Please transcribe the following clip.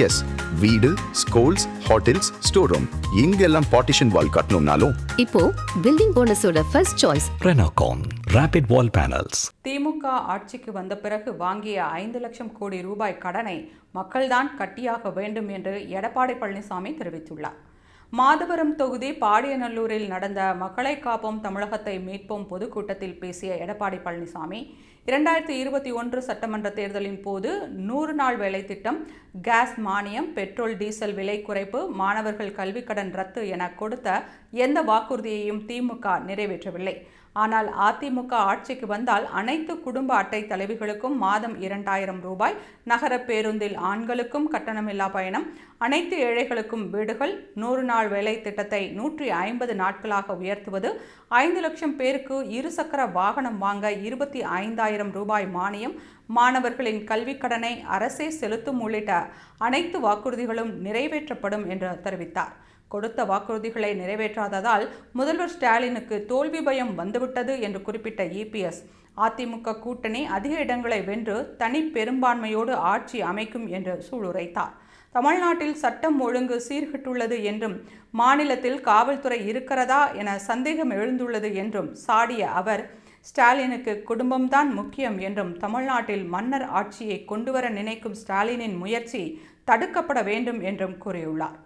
S, வீடு, schools, hotels, store room இங்கெல்லாம் partition wall கட்டணும்னாலும் இப்போ பில்டிங் போனஸோட first choice Renocon Rapid Wall Panels. DMK ஆட்சிக்கு வந்த பிறகு வாங்கிய 5 லட்சம் கோடி ரூபாய் கடனை மக்கள்தான் கட்டியாக வேண்டும் என்று எடப்பாடி பழனிசாமி தெரிவித்துள்ளார். மாதவரம் தொகுதி பாடியநல்லூரில் நடந்த மக்களை காப்போம் தமிழகத்தை மீட்போம் பொதுக்கூட்டத்தில் பேசிய எடப்பாடி பழனிசாமி 2021 சட்டமன்ற தேர்தலின் போது 100 நாள் வேலை திட்டம், கேஸ் மானியம், பெட்ரோல் டீசல் விலை குறைப்பு, மாணவர்கள் கல்விக்கடன் ரத்து என கொடுத்த எந்த வாக்குறுதியையும் திமுக நிறைவேற்றவில்லை. ஆனால் அதிமுக ஆட்சிக்கு வந்தால் அனைத்து குடும்ப அட்டை தலைவிகளுக்கும் மாதம் 2000 ரூபாய், நகர பேருந்தில் ஆண்களுக்கும் கட்டணமில்லா பயணம், அனைத்து ஏழைகளுக்கும் வீடுகள், 100 நாள் வேலை திட்டத்தை 150 நாட்களாக உயர்த்துவது, 5 லட்சம் பேருக்கு இருசக்கர வாகனம் வாங்க 25,000 ரூபாய் மானியம், மாணவர்களின் கல்விக் கடனை அரசே செலுத்தும் உள்ளிட்ட அனைத்து வாக்குறுதிகளும் நிறைவேற்றப்படும் என்று தெரிவித்தார். கொடுத்த வாக்குறுதிகளை நிறைவேற்றாததால் முதல்வர் ஸ்டாலினுக்கு தோல்வி பயம் வந்துவிட்டது என்று குறிப்பிட்ட இபிஎஸ், அதிமுக கூட்டணி அதிக இடங்களை வென்று தனி பெரும்பான்மையோடு ஆட்சி அமைக்கும் என்று சூளுரைத்தார். தமிழ்நாட்டில் சட்டம் ஒழுங்கு சீர்கெட்டுள்ளது என்றும் மாநிலத்தில் காவல்துறை இருக்கிறதா என சந்தேகம் எழுந்துள்ளது என்றும் சாடிய அவர், ஸ்டாலினுக்கு குடும்பம்தான் முக்கியம் என்றும் தமிழ்நாட்டில் மன்னர் ஆட்சியை கொண்டுவர நினைக்கும் ஸ்டாலினின் முயற்சி தடுக்கப்பட வேண்டும் என்றும் கூறியுள்ளார்.